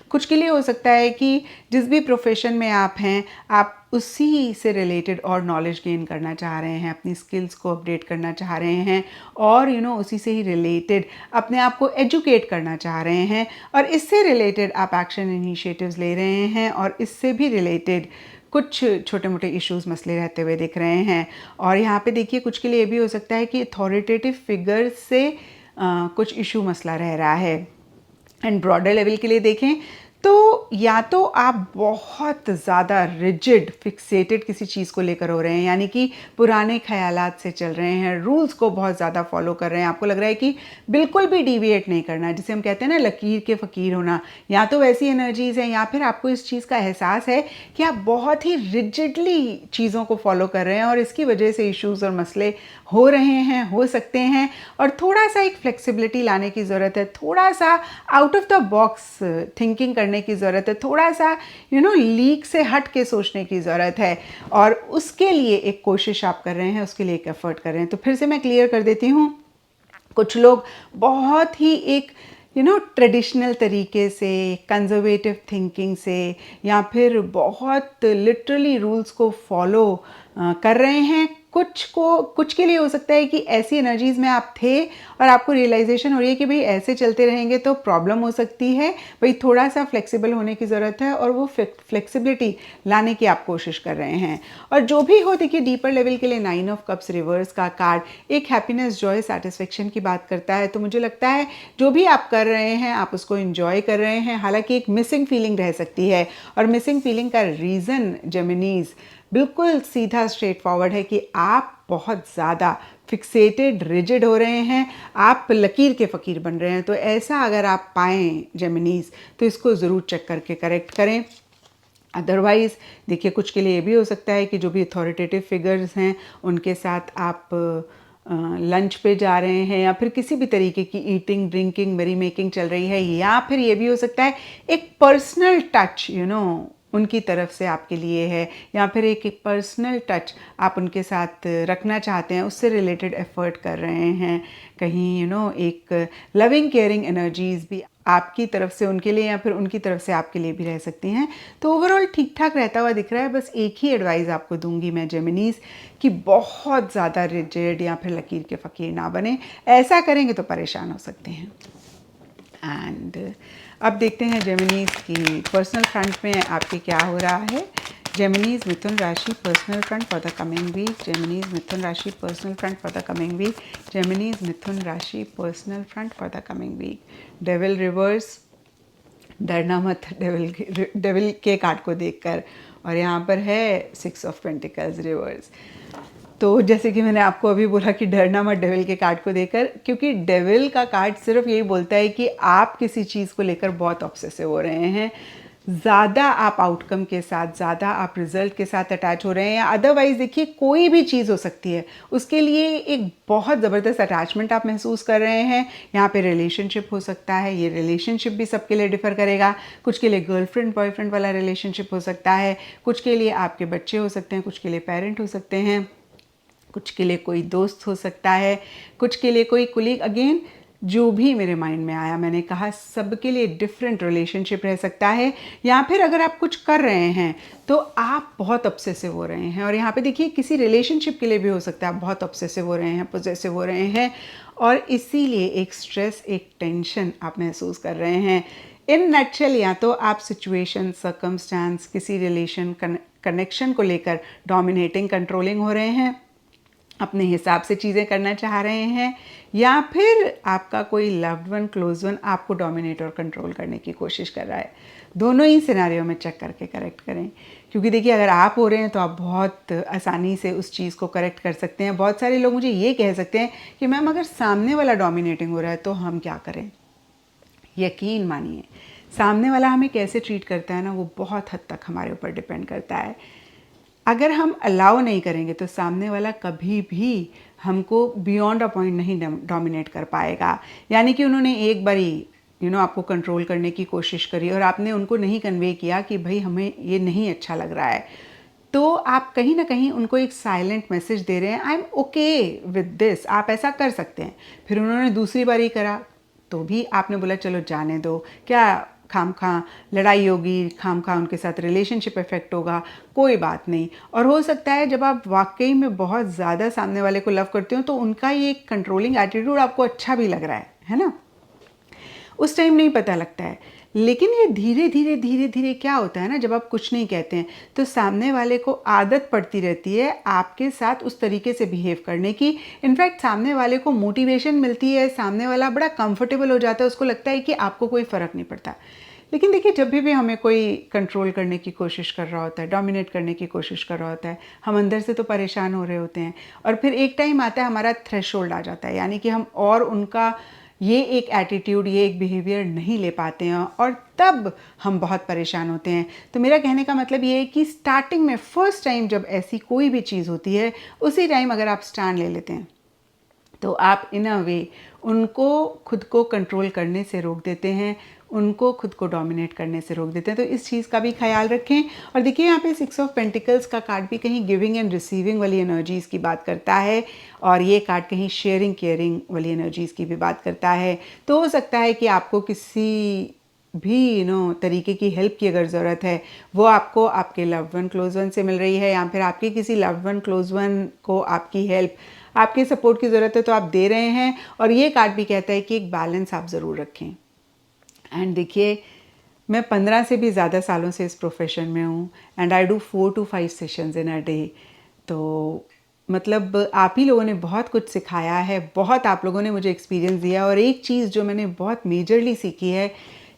कुछ के लिए हो सकता है कि जिस भी प्रोफेशन में आप हैं, आप उसी से रिलेटेड और नॉलेज गेन करना चाह रहे हैं, अपनी स्किल्स को अपडेट करना चाह रहे हैं, और उसी से ही रिलेटेड अपने आप को एजुकेट करना चाह रहे हैं, और इससे रिलेटेड आप एक्शन इनिशिएटिव्स ले रहे हैं, और इससे भी रिलेटेड कुछ छोटे मोटे इश्यूज मसले रहते हुए दिख रहे हैं। और यहाँ पे देखिए कुछ के लिए ये भी हो सकता है कि अथॉरिटेटिव फिगर से कुछ इशू मसला रह रहा है। एंड ब्रॉडर लेवल के लिए देखें तो या तो आप बहुत ज़्यादा रिजिड फिक्सेटेड किसी चीज़ को लेकर हो रहे हैं, यानी कि पुराने ख्यालात से चल रहे हैं, रूल्स को बहुत ज़्यादा फॉलो कर रहे हैं, आपको लग रहा है कि बिल्कुल भी डिविएट नहीं करना, जिसे हम कहते हैं ना लकीर के फ़कीर होना। या तो वैसी एनर्जीज़ हैं, या फिर आपको इस चीज़ का एहसास है कि आप बहुत ही रिजिडली चीज़ों को फॉलो कर रहे हैं और इसकी वजह से इश्यूज़ और मसले हो रहे हैं, हो सकते हैं। और थोड़ा सा एक फ्लेक्सिबिलिटी लाने की ज़रूरत है, थोड़ा सा out of the box thinking करने की ज़रूरत है, थोड़ा सा लीक से हट के सोचने की ज़रूरत है, और उसके लिए एक कोशिश आप कर रहे हैं, उसके लिए एक एफर्ट कर रहे हैं। तो फिर से मैं क्लियर कर देती हूँ, कुछ लोग बहुत ही एक ट्रेडिशनल तरीके से, कंजर्वेटिव थिंकिंग से, या फिर बहुत लिटरली रूल्स को फॉलो कर रहे हैं। कुछ के लिए हो सकता है कि ऐसी एनर्जीज़ में आप थे और आपको रियलाइजेशन हो रही है कि भाई ऐसे चलते रहेंगे तो प्रॉब्लम हो सकती है, भाई थोड़ा सा फ्लेक्सिबल होने की ज़रूरत है, और वो फ्लेक्सिबिलिटी लाने की आप कोशिश कर रहे हैं। और जो भी हो, देखिए डीपर लेवल के लिए 9 ऑफ कप्स रिवर्स का कार्ड एक हैप्पीनेस, जॉय, सेटिस्फेक्शन की बात करता है। तो मुझे लगता है जो भी आप कर रहे हैं आप उसको इंजॉय कर रहे हैं। हालांकि एक मिसिंग फीलिंग रह सकती है, और मिसिंग फीलिंग का रीज़न जेमिनीज़ बिल्कुल सीधा स्ट्रेट फॉरवर्ड है कि आप बहुत ज़्यादा फिक्सेटेड, रिजिड हो रहे हैं, आप लकीर के फ़कीर बन रहे हैं। तो ऐसा अगर आप पाएँ जेमिनीज़ तो इसको ज़रूर चेक करके करेक्ट करें। अदरवाइज़ देखिए कुछ के लिए ये भी हो सकता है कि जो भी अथॉरिटेटिव फिगर्स हैं उनके साथ आप लंच पे जा रहे हैं, या फिर किसी भी तरीके की ईटिंग, ड्रिंकिंग, मेरी मेकिंग चल रही है, या फिर ये भी हो सकता है एक पर्सनल टच उनकी तरफ से आपके लिए है, या फिर एक पर्सनल टच आप उनके साथ रखना चाहते हैं, उससे रिलेटेड एफर्ट कर रहे हैं। कहीं एक लविंग केयरिंग एनर्जीज़ भी आपकी तरफ से उनके लिए या फिर उनकी तरफ से आपके लिए भी रह सकती हैं। तो ओवरऑल ठीक ठाक रहता हुआ दिख रहा है। बस एक ही एडवाइस आपको दूंगी मैं जेमिनीज़ कि बहुत ज़्यादा रिजिड या फिर लकीर के फ़कीर ना बने, ऐसा करेंगे तो परेशान हो सकते हैं। एंड अब देखते हैं जेमिनीज़ की पर्सनल फ्रंट में आपके क्या हो रहा है। जेमिनीज़ मिथुन राशि personal front for the coming week. Geminis मिथुन राशि personal front for the coming week. Geminis मिथुन राशि personal front for the coming week. Devil reverse, डरना मत डेविल के कार्ड को देखकर, और यहाँ पर है 6 ऑफ पेंटिकल्स रिवर्स। तो जैसे कि मैंने आपको अभी बोला कि डरना मत डेविल के कार्ड को देखकर, क्योंकि डेविल का कार्ड सिर्फ यही बोलता है कि आप किसी चीज़ को लेकर बहुत ऑब्सेसिव हो रहे हैं, ज़्यादा आप आउटकम के साथ, ज़्यादा आप रिजल्ट के साथ अटैच हो रहे हैं। अदरवाइज़ देखिए कोई भी चीज़ हो सकती है, उसके लिए एक बहुत ज़बरदस्त अटैचमेंट आप महसूस कर रहे हैं। यहाँ पे रिलेशनशिप हो सकता है, ये रिलेशनशिप भी सबके लिए डिफ़र करेगा। कुछ के लिए गर्लफ्रेंड बॉयफ्रेंड वाला रिलेशनशिप हो सकता है, कुछ के लिए आपके बच्चे हो सकते हैं, कुछ के लिए पेरेंट हो सकते हैं, कुछ के लिए कोई दोस्त हो सकता है, कुछ के लिए कोई कुलीग। अगेन जो भी मेरे माइंड में आया, मैंने कहा सबके लिए डिफरेंट रिलेशनशिप रह सकता है। या फिर अगर आप कुछ कर रहे हैं तो आप बहुत ऑब्सेसिव हो रहे हैं, और यहाँ पे देखिए किसी रिलेशनशिप के लिए भी हो सकता है आप बहुत ऑब्सेसिव हो रहे हैं, पोजेसिव हो रहे हैं, और इसीलिए एक स्ट्रेस, एक टेंशन आप महसूस कर रहे हैं। इन नटशेल या तो आप सिचुएशन, सर्कमस्टांस, किसी रिलेशन कनेक्शन को लेकर डोमिनेटिंग कंट्रोलिंग हो रहे हैं, अपने हिसाब से चीज़ें करना चाह रहे हैं, या फिर आपका कोई लव्ड वन, क्लोज वन आपको डोमिनेट और कंट्रोल करने की कोशिश कर रहा है। दोनों ही सिनेरियो में चेक करके करेक्ट करें, क्योंकि देखिए अगर आप हो रहे हैं तो आप बहुत आसानी से उस चीज़ को करेक्ट कर सकते हैं। बहुत सारे लोग मुझे ये कह सकते हैं कि मैम अगर सामने वाला डोमिनेटिंग हो रहा है तो हम क्या करें। यकीन मानिए सामने वाला हमें कैसे ट्रीट करता है ना, वो बहुत हद तक हमारे ऊपर डिपेंड करता है। अगर हम अलाउ नहीं करेंगे तो सामने वाला कभी भी हमको बियॉन्ड अ पॉइंट नहीं डोमिनेट कर पाएगा। यानी कि उन्होंने एक बारी आपको कंट्रोल करने की कोशिश करी और आपने उनको नहीं कन्वे किया कि भाई हमें ये नहीं अच्छा लग रहा है, तो आप कहीं ना कहीं उनको एक साइलेंट मैसेज दे रहे हैं, I am okay with this, आप ऐसा कर सकते हैं। फिर उन्होंने दूसरी बारी करा तो भी आपने बोला चलो जाने दो, क्या खाम खा लड़ाई होगी, खाम खा उनके साथ रिलेशनशिप इफेक्ट होगा, कोई बात नहीं। और हो सकता है जब आप वाकई में बहुत ज़्यादा सामने वाले को लव करते हो तो उनका ये कंट्रोलिंग एटीट्यूड आपको अच्छा भी लग रहा है ना, उस टाइम नहीं पता लगता है। लेकिन ये धीरे धीरे धीरे धीरे क्या होता है ना, जब आप कुछ नहीं कहते हैं तो सामने वाले को आदत पड़ती रहती है आपके साथ उस तरीके से बिहेव करने की। इनफैक्ट सामने वाले को मोटिवेशन मिलती है, सामने वाला बड़ा कंफर्टेबल हो जाता है, उसको लगता है कि आपको कोई फ़र्क नहीं पड़ता। लेकिन देखिए जब भी हमें कोई कंट्रोल करने की कोशिश कर रहा होता है, डोमिनेट करने की कोशिश कर रहा होता है, हम अंदर से तो परेशान हो रहे होते हैं। और फिर एक टाइम आता है हमारा थ्रेशोल्ड आ जाता है, यानी कि हम और उनका ये एक एटीट्यूड, ये एक बिहेवियर नहीं ले पाते हैं और तब हम बहुत परेशान होते हैं। तो मेरा कहने का मतलब ये है कि स्टार्टिंग में फर्स्ट टाइम जब ऐसी कोई भी चीज़ होती है, उसी टाइम अगर आप स्टैंड ले लेते हैं तो आप इन अ वे उनको खुद को कंट्रोल करने से रोक देते हैं, उनको खुद को डोमिनेट करने से रोक देते हैं। तो इस चीज़ का भी ख्याल रखें। और देखिए यहाँ पे 6 ऑफ पेंटिकल्स का कार्ड भी कहीं गिविंग एंड रिसीविंग वाली एनर्जीज़ की बात करता है और ये कार्ड कहीं शेयरिंग केयरिंग वाली एनर्जीज़ की भी बात करता है। तो हो सकता है कि आपको किसी भी तरीके की हेल्प की अगर ज़रूरत है, वो आपको आपके लव्ड वन, क्लोज वन से मिल रही है, या फिर आपके किसी लव्ड वन, क्लोज वन को आपकी हेल्प, आपके सपोर्ट की ज़रूरत है तो आप दे रहे हैं। और ये कार्ड भी कहता है कि एक बैलेंस आप ज़रूर रखें। एंड देखिए मैं 15 से भी ज़्यादा सालों से इस प्रोफेशन में हूँ and I do 4 to 5 sessions in a day. तो मतलब आप ही लोगों ने बहुत कुछ सिखाया है, बहुत आप लोगों ने मुझे एक्सपीरियंस दिया। और एक चीज़ जो मैंने बहुत मेजरली सीखी है,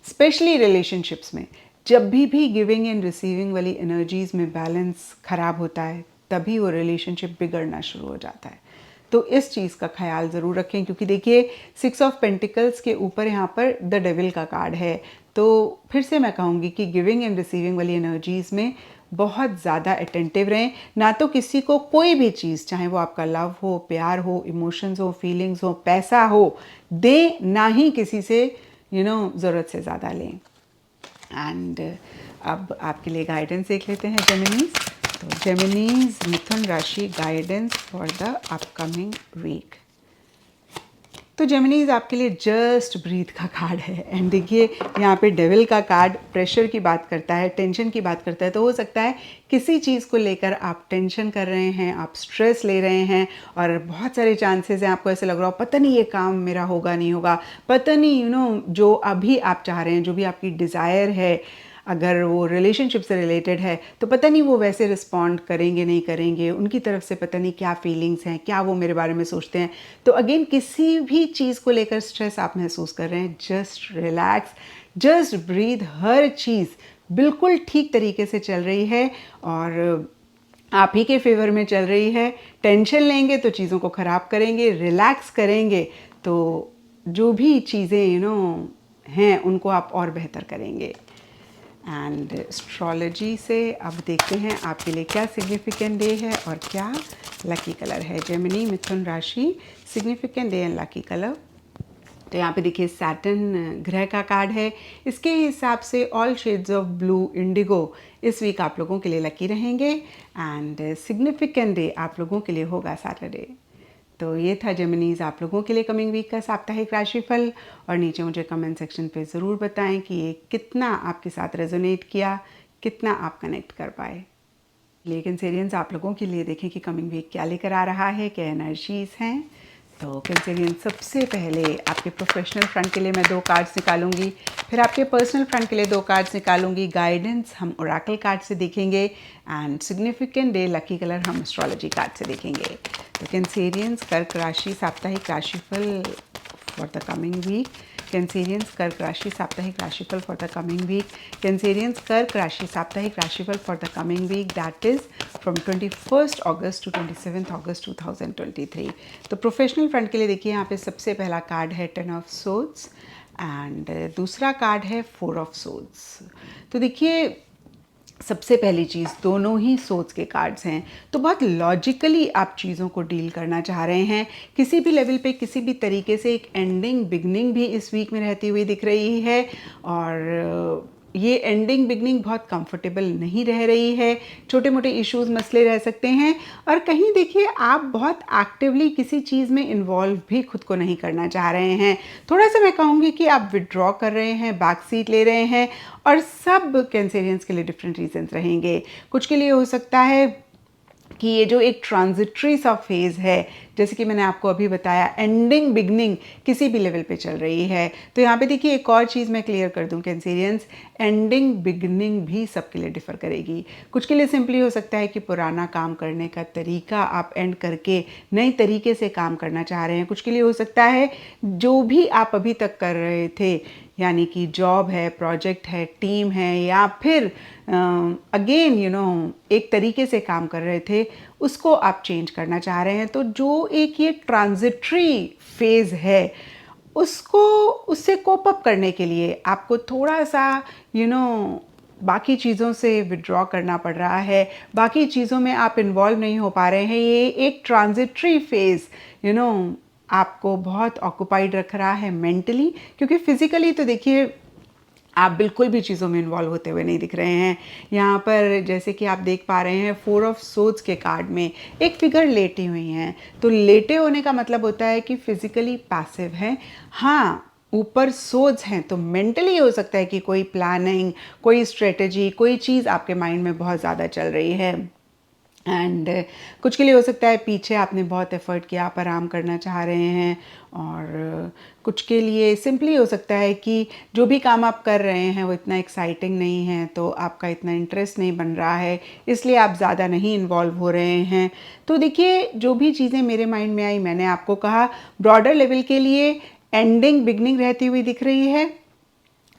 स्पेशली रिलेशनशिप्स में, जब भी गिविंग एंड रिसीविंग वाली एनर्जीज़ में बैलेंस ख़राब होता है तभी वो रिलेशनशिप बिगड़ना शुरू हो जाता है। तो इस चीज़ का ख्याल ज़रूर रखें, क्योंकि देखिए 6 ऑफ पेंटिकल्स के ऊपर यहाँ पर द डेविल का कार्ड है। तो फिर से मैं कहूँगी कि गिविंग एंड रिसीविंग वाली एनर्जीज़ में बहुत ज़्यादा अटेंटिव रहें। ना तो किसी को कोई भी चीज़, चाहे वो आपका लव हो, प्यार हो, इमोशंस हो, फीलिंग्स हो, पैसा हो, दें, ना ही किसी से ज़रूरत से ज़्यादा लें। एंड अब आपके लिए गाइडेंस देख लेते हैं जेमिनीज़। तो जेमिनीज़ मिथुन राशि guidance for the upcoming week. तो जेमिनीज़ आपके लिए जस्ट ब्रीथ का कार्ड है। एंड देखिए यहाँ पे डेविल का कार्ड प्रेशर की बात करता है, टेंशन की बात करता है। तो हो सकता है किसी चीज़ को लेकर आप टेंशन कर रहे हैं, आप स्ट्रेस ले रहे हैं और बहुत सारे चांसेस हैं, आपको ऐसे लग रहा हो पता नहीं ये काम मेरा होगा नहीं होगा, पता नहीं जो अभी आप चाह रहे हैं, जो भी आपकी डिज़ायर है, अगर वो रिलेशनशिप से रिलेटेड है तो पता नहीं वो वैसे रिस्पॉन्ड करेंगे नहीं करेंगे, उनकी तरफ से पता नहीं क्या फीलिंग्स हैं, क्या वो मेरे बारे में सोचते हैं। तो अगेन किसी भी चीज़ को लेकर स्ट्रेस आप महसूस कर रहे हैं, जस्ट रिलैक्स, जस्ट ब्रीथ। हर चीज़ बिल्कुल ठीक तरीके से चल रही है और आप ही के फेवर में चल रही है। टेंशन लेंगे तो चीज़ों को ख़राब करेंगे, रिलैक्स करेंगे तो जो भी चीज़ें हैं उनको आप और बेहतर करेंगे। एंड एस्ट्रोलॉजी से अब देखते हैं आपके लिए क्या सिग्निफिकेंट डे है और क्या लकी कलर है। जेमिनी मिथुन राशि, significant day and lucky colour. तो यहाँ पे देखिए सैटर्न ग्रह का कार्ड है। इसके हिसाब से all shades of blue, Indigo इस वीक आप लोगों के लिए लकी रहेंगे। एंड सिग्निफिकेंट डे आप लोगों के लिए होगा सैटरडे। तो ये था जेमिनीज़ आप लोगों के लिए कमिंग वीक का साप्ताहिक राशिफल। और नीचे मुझे कमेंट सेक्शन पे ज़रूर बताएं कि ये कितना आपके साथ रेजोनेट किया, कितना आप कनेक्ट कर पाए। लेकिन सेरियंस आप लोगों के लिए देखें कि कमिंग वीक क्या लेकर आ रहा है, क्या एनर्जीज़ हैं। तो कैंसेरियन, सबसे पहले आपके प्रोफेशनल फ्रंट के लिए मैं 2 कार्ड्स निकालूंगी, फिर आपके पर्सनल फ्रंट के लिए 2 कार्ड्स निकालूंगी। गाइडेंस हम ओरेकल कार्ड से देखेंगे and significant day lucky colour हम एस्ट्रोलॉजी कार्ड से देखेंगे। तो कैंसेरियंस, कर्क राशि साप्ताहिक राशिफल for the coming week. Cancerians, कर्क राशि साप्ताहिक राशिफल for the coming week. Cancerians, कर्क राशि साप्ताहिक राशिफल for the coming week, that is from 21 August to 27 August 2023। तो प्रोफेशनल फ्रंट के लिए देखिए, यहाँ पे सबसे पहला कार्ड है 10 ऑफ सोर्ड्स एंड दूसरा कार्ड है 4 ऑफ सोर्ड्स। तो देखिए, सबसे पहली चीज़, दोनों ही सोच के कार्ड्स हैं, तो बहुत लॉजिकली आप चीज़ों को डील करना चाह रहे हैं। किसी भी लेवल पे, किसी भी तरीके से एक एंडिंग बिगनिंग भी इस वीक में रहती हुई दिख रही है, और ये एंडिंग बिगनिंग बहुत कंफर्टेबल नहीं रह रही है। छोटे मोटे इश्यूज, मसले रह सकते हैं, और कहीं देखिए आप बहुत एक्टिवली किसी चीज़ में इन्वॉल्व भी खुद को नहीं करना चाह रहे हैं। थोड़ा सा मैं कहूँगी कि आप विड्रॉ कर रहे हैं, बैक सीट ले रहे हैं, और सब कैंसेरियंस के लिए डिफरेंट रीजंस रहेंगे। कुछ के लिए हो सकता है कि ये जो एक ट्रांजिटरी सा फेज़ है, जैसे कि मैंने आपको अभी बताया, एंडिंग बिगनिंग किसी भी लेवल पे चल रही है। तो यहाँ पे देखिए, एक और चीज़ मैं क्लियर कर दूँ कैंसेरियंस, एंडिंग बिगनिंग भी सबके लिए डिफ़र करेगी। कुछ के लिए सिंपली हो सकता है कि पुराना काम करने का तरीका आप एंड करके नए तरीके से काम करना चाह रहे हैं। कुछ के लिए हो सकता है जो भी आप अभी तक कर रहे थे, यानी कि जॉब है, प्रोजेक्ट है, टीम है, या फिर अगेन एक तरीके से काम कर रहे थे, उसको आप चेंज करना चाह रहे हैं। तो जो एक ये ट्रांजिटरी फेज़ है, उससे कोप अप करने के लिए आपको थोड़ा सा बाकी चीज़ों से विड्रॉ करना पड़ रहा है। बाकी चीज़ों में आप इन्वॉल्व नहीं हो पा रहे हैं। ये एक ट्रांजिटरी फेज़ आपको बहुत ऑक्यूपाइड रख रहा है मेंटली, क्योंकि फिजिकली तो देखिए आप बिल्कुल भी चीज़ों में इन्वॉल्व होते हुए नहीं दिख रहे हैं। यहाँ पर जैसे कि आप देख पा रहे हैं, 4 ऑफ सोर्ड्स के कार्ड में एक फिगर लेटी हुई हैं। तो लेटे होने का मतलब होता है कि फिजिकली पैसिव है। हाँ, ऊपर सोच हैं, तो मेंटली हो सकता है कि कोई प्लानिंग, कोई स्ट्रेटजी, कोई चीज़ आपके माइंड में बहुत ज़्यादा चल रही है। एंड कुछ के लिए हो सकता है पीछे आपने बहुत एफर्ट किया, आप आराम करना चाह रहे हैं, और कुछ के लिए सिंपली हो सकता है कि जो भी काम आप कर रहे हैं वो इतना एक्साइटिंग नहीं है, तो आपका इतना इंटरेस्ट नहीं बन रहा है, इसलिए आप ज़्यादा नहीं इन्वॉल्व हो रहे हैं। तो देखिए, जो भी चीज़ें मेरे माइंड में आई, मैंने आपको कहा, ब्रॉडर लेवल के लिए एंडिंग बिगनिंग रहती हुई दिख रही है,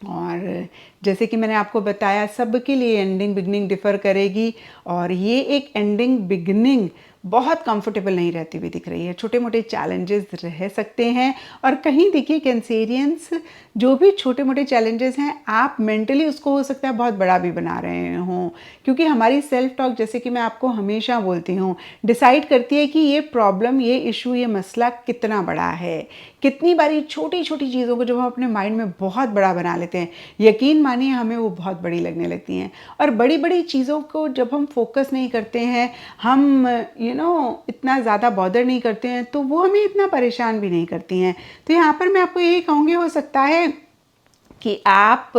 और जैसे कि मैंने आपको बताया, सबके लिए एंडिंग बिगनिंग डिफ़र करेगी, और ये एक एंडिंग बिगनिंग बहुत कंफर्टेबल नहीं रहती हुई दिख रही है। छोटे मोटे चैलेंजेस रह सकते हैं, और कहीं देखिए कैंसेरियंस, जो भी छोटे मोटे चैलेंजेस हैं, आप मेंटली उसको हो सकता है बहुत बड़ा भी बना रहे हों, क्योंकि हमारी सेल्फ टॉक, जैसे कि मैं आपको हमेशा बोलती हूँ, डिसाइड करती है कि ये प्रॉब्लम, ये इशू, ये मसला कितना बड़ा है। कितनी बारी छोटी छोटी चीज़ों को जब हम अपने माइंड में बहुत बड़ा बना लेते हैं, यकीन मानिए हमें वो बहुत बड़ी लगने लगती हैं। और बड़ी बड़ी चीज़ों को जब हम फोकस नहीं करते हैं, हम इतना ज़्यादा बॉदर नहीं करते हैं, तो वो हमें इतना परेशान भी नहीं करती हैं। तो यहाँ पर मैं आपको यही कहूँगी, हो सकता है कि आप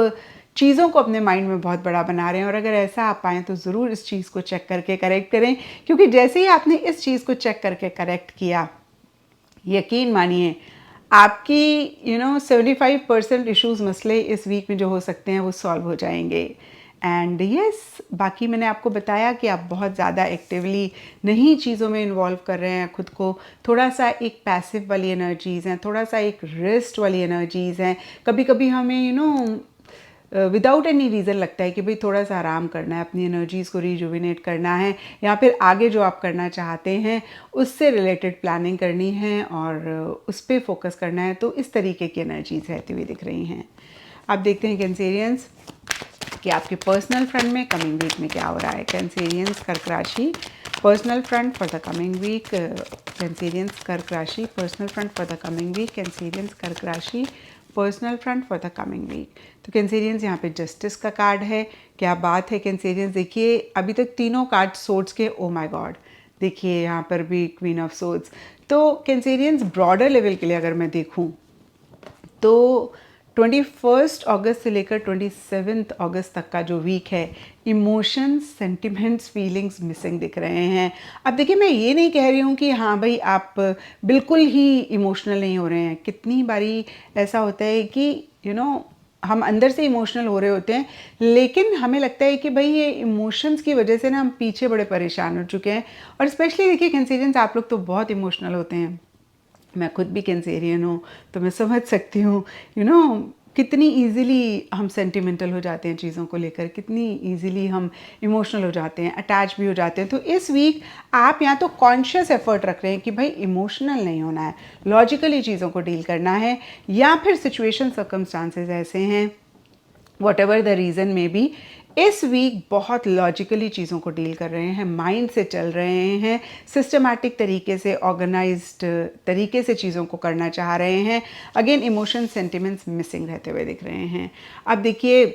चीज़ों को अपने माइंड में बहुत बड़ा बना रहे हैं, और अगर ऐसा आप पाएँ तो ज़रूर इस चीज़ को चेक करके करेक्ट करें, क्योंकि जैसे ही आपने इस चीज़ को चेक करके करेक्ट किया, यकीन मानिए आपकी 75% इश्यूज़, मसले इस वीक में जो हो सकते हैं वो सॉल्व हो जाएंगे। एंड यस, बाकी मैंने आपको बताया कि आप बहुत ज़्यादा एक्टिवली नहीं चीज़ों में इन्वॉल्व कर रहे हैं खुद को। थोड़ा सा एक पैसिव वाली एनर्जीज़ हैं, थोड़ा सा एक रेस्ट वाली एनर्जीज़ हैं। कभी कभी हमें विदाउट एनी रीज़न लगता है कि भाई थोड़ा सा आराम करना है, अपनी एनर्जीज़ को रिजुविनेट करना है, या फिर आगे जो आप करना चाहते हैं उससे रिलेटेड प्लानिंग करनी है, और उस पर फोकस करना है। तो इस तरीके की एनर्जीज़ रहती हुई दिख रही हैं। आप देखते हैं कैंसेरियंस कि आपके पर्सनल फ्रंट में कमिंग वीक में क्या हो रहा है। कैंसेरियंस, कर्क राशि, personal front for the coming week. Cancerians, कर्क राशि, personal front for the coming week. Cancerians, कर्क राशि, personal front for the coming week. तो कैंसेरियंस, यहाँ पे जस्टिस का कार्ड है। क्या बात है कैंसेरियंस, देखिए अभी तक तीनों कार्ड सोर्ड्स के, ओ माय गॉड, देखिए यहाँ पर भी क्वीन ऑफ सोर्ड्स। तो कैंसेरियंस, ब्रॉडर लेवल के लिए अगर मैं देखूँ तो 21 अगस्त से लेकर 27 अगस्त तक का जो वीक है, इमोशंस, सेंटिमेंट्स, फीलिंग्स मिसिंग दिख रहे हैं। अब देखिए, मैं ये नहीं कह रही हूँ कि हाँ भाई आप बिल्कुल ही इमोशनल नहीं हो रहे हैं। कितनी बारी ऐसा होता है कि हम अंदर से इमोशनल हो रहे होते हैं, लेकिन हमें लगता है कि भाई ये इमोशंस की वजह से ना हम पीछे बड़े परेशान हो चुके हैं। और स्पेशली देखिए कैंसेरियंस, आप लोग तो बहुत इमोशनल होते हैं। मैं खुद भी कैंसेरियन हूँ, तो मैं समझ सकती हूँ कितनी इजीली हम सेंटिमेंटल हो जाते हैं चीज़ों को लेकर, कितनी इजीली हम इमोशनल हो जाते हैं, अटैच भी हो जाते हैं। तो इस वीक आप या तो कॉन्शियस एफर्ट रख रहे हैं कि भाई इमोशनल नहीं होना है, लॉजिकली चीज़ों को डील करना है, या फिर सिचुएशन सर्कमस्टांसेस ऐसे हैं, वॉट एवर द रीज़न में बी, इस वीक बहुत लॉजिकली चीज़ों को डील कर रहे हैं, माइंड से चल रहे हैं, सिस्टमैटिक तरीके से, ऑर्गेनाइज्ड तरीके से चीज़ों को करना चाह रहे हैं। अगेन इमोशन, सेंटिमेंट्स मिसिंग रहते हुए दिख रहे हैं। अब देखिए,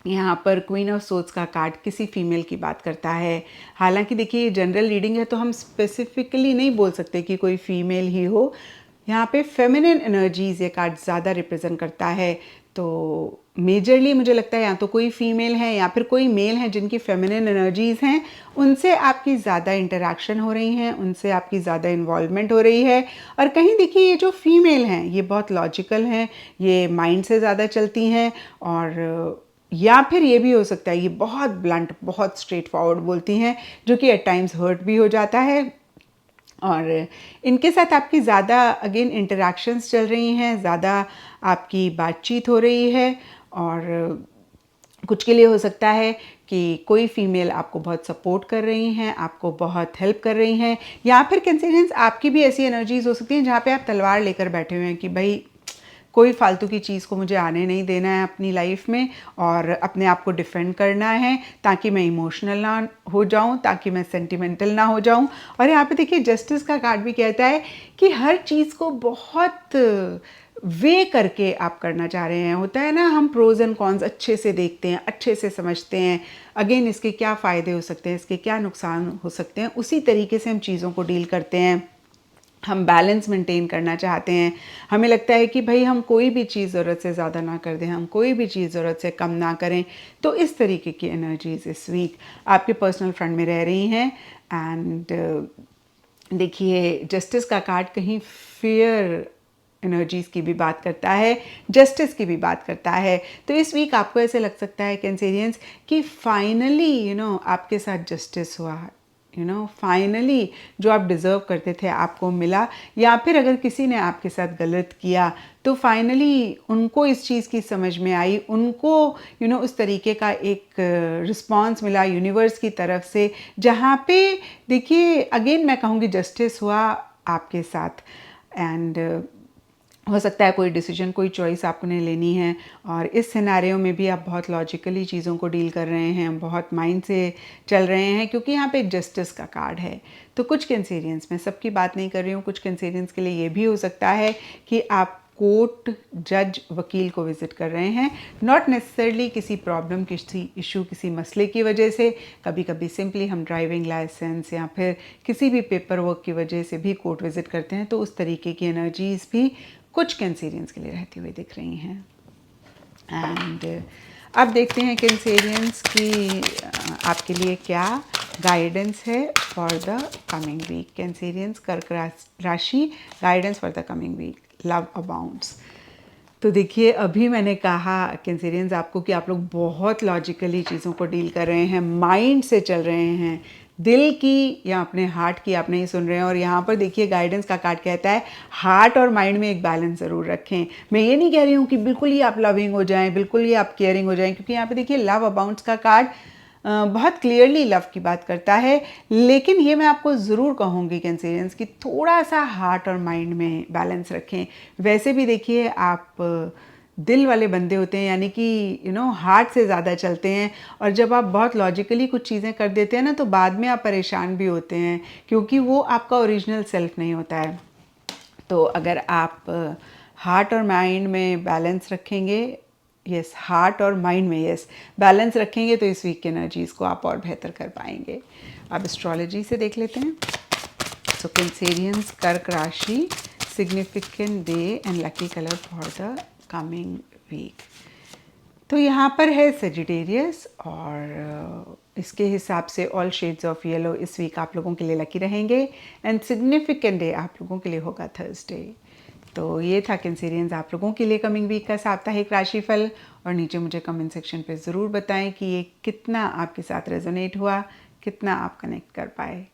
यहाँ पर क्वीन ऑफ सोर्ड्स का कार्ड किसी फीमेल की बात करता है। हालांकि देखिए जनरल रीडिंग है, तो हम स्पेसिफिकली नहीं बोल सकते कि कोई फीमेल ही हो। यहाँ पे फेमिनिन एनर्जीज ये कार्ड ज़्यादा रिप्रेजेंट करता है। तो मेजरली मुझे लगता है या तो कोई फीमेल है या फिर कोई मेल है जिनकी फेमिनिन एनर्जीज हैं, उनसे आपकी ज़्यादा इंटरेक्शन हो रही हैं, उनसे आपकी ज़्यादा इन्वॉल्वमेंट हो रही है। और कहीं देखिए ये जो फीमेल हैं ये बहुत लॉजिकल हैं, ये माइंड से ज़्यादा चलती हैं, और या फिर ये भी हो सकता है ये बहुत ब्लंट, बहुत स्ट्रेट फॉरवर्ड बोलती हैं, जो कि एट टाइम्स हर्ट भी हो जाता है। और इनके साथ आपकी ज़्यादा अगेन इंटरेक्शंस चल रही हैं, ज़्यादा आपकी बातचीत हो रही है। और कुछ के लिए हो सकता है कि कोई फीमेल आपको बहुत सपोर्ट कर रही हैं, आपको बहुत हेल्प कर रही हैं, या फिर कैंसेरियंस आपकी भी ऐसी एनर्जीज हो सकती हैं जहाँ पे आप तलवार लेकर बैठे हुए हैं कि भाई कोई फालतू की चीज़ को मुझे आने नहीं देना है अपनी लाइफ में, और अपने आप को डिफेंड करना है ताकि मैं इमोशनल ना हो जाऊं, ताकि मैं सेंटिमेंटल ना हो जाऊं। और यहाँ पे देखिए जस्टिस का कार्ड भी कहता है कि हर चीज़ को बहुत वे करके आप करना चाह रहे हैं। होता है ना, हम प्रोज एंड कॉन्स अच्छे से देखते हैं, अच्छे से समझते हैं, अगेन इसके क्या फ़ायदे हो सकते हैं, इसके क्या नुकसान हो सकते हैं, उसी तरीके से हम चीज़ों को डील करते हैं। हम बैलेंस मेंटेन करना चाहते हैं। हमें लगता है कि भाई हम कोई भी चीज़ ज़रूरत से ज़्यादा ना कर दें, हम कोई भी चीज़ ज़रूरत से कम ना करें। तो इस तरीके की एनर्जीज इस वीक आपके पर्सनल फ्रंट में रह रही हैं। एंड देखिए जस्टिस का कार्ड कहीं फियर एनर्जीज़ की भी बात करता है, जस्टिस की भी बात करता है। तो इस वीक आपको ऐसे लग सकता है कैंसेरियंस कि फाइनली आपके साथ जस्टिस हुआ, फाइनली जो आप डिज़र्व करते थे आपको मिला। या फिर अगर किसी ने आपके साथ गलत किया तो फाइनली उनको इस चीज़ की समझ में आई, उनको उस तरीके का एक रिस्पॉन्स मिला यूनिवर्स की तरफ से, जहाँ पे देखिए अगेन मैं कहूँगी जस्टिस हुआ आपके साथ। एंड हो सकता है कोई डिसीजन, कोई चॉइस आपने लेनी है, और इस सिनेरियो में भी आप बहुत लॉजिकली चीज़ों को डील कर रहे हैं, बहुत माइंड से चल रहे हैं, क्योंकि यहाँ पे जस्टिस का कार्ड है। तो कुछ कैंसेरियंस, मैं सबकी बात नहीं कर रही हूँ, कुछ कैंसेरियंस के लिए ये भी हो सकता है कि आप कोर्ट, जज, वकील को विज़िट कर रहे हैं, नॉट नेसेसरली किसी प्रॉब्लम, किसी इशू, किसी मसले की वजह से। कभी कभी सिंपली हम ड्राइविंग लाइसेंस या फिर किसी भी पेपर वर्क की वजह से भी कोर्ट विज़िट करते हैं। तो उस तरीके की एनर्जीज़ भी कुछ कैंसेरियंस के लिए रहती हुई दिख रही हैं। एंड अब देखते हैं कैंसेरियंस की आपके लिए क्या गाइडेंस है for the coming week. Cancerians, कर्क राशि, guidance for the coming week, love abounds. तो देखिए अभी मैंने कहा कैंसेरियंस आपको कि आप लोग बहुत लॉजिकली चीज़ों को डील कर रहे हैं, माइंड से चल रहे हैं, दिल की या अपने हार्ट की आप नहीं सुन रहे हैं। और यहाँ पर देखिए गाइडेंस का कार्ड कहता है हार्ट और माइंड में एक बैलेंस ज़रूर रखें। मैं ये नहीं कह रही हूँ कि बिल्कुल ही आप लविंग हो जाएं, बिल्कुल ही आप केयरिंग हो जाएं, क्योंकि यहाँ पे देखिए लव अबाउंड्स का कार्ड बहुत क्लियरली लव की बात करता है। लेकिन ये मैं आपको ज़रूर कहूँगी कैंसेरियंस कि थोड़ा सा हार्ट और माइंड में बैलेंस रखें। वैसे भी देखिए आप दिल वाले बंदे होते हैं, यानी कि हार्ट से ज़्यादा चलते हैं, और जब आप बहुत लॉजिकली कुछ चीज़ें कर देते हैं ना, तो बाद में आप परेशान भी होते हैं, क्योंकि वो आपका ओरिजिनल सेल्फ नहीं होता है। तो अगर आप हार्ट और माइंड में बैलेंस रखेंगे, यस, हार्ट और माइंड में यस बैलेंस रखेंगे, तो इस वीक की एनर्जीज़ को आप और बेहतर कर पाएंगे। अब एस्ट्रोलॉजी से देख लेते हैं। सो कैंसेरियंस, कर्क राशि, significant day and lucky colour for the coming week. तो यहाँ पर है सेजिटेरियस और इसके हिसाब से ऑल शेड्स ऑफ येलो इस वीक आप लोगों के लिए लकी रहेंगे एंड सिग्निफिकेंट डे आप लोगों के लिए होगा थर्सडे। तो ये था कैंसेरियंस आप लोगों के लिए कमिंग वीक का साप्ताहिक राशिफल। और नीचे मुझे कमेंट सेक्शन पे ज़रूर बताएं कि ये कितना आपके साथ रेजोनेट हुआ, कितना आप कनेक्ट कर पाए।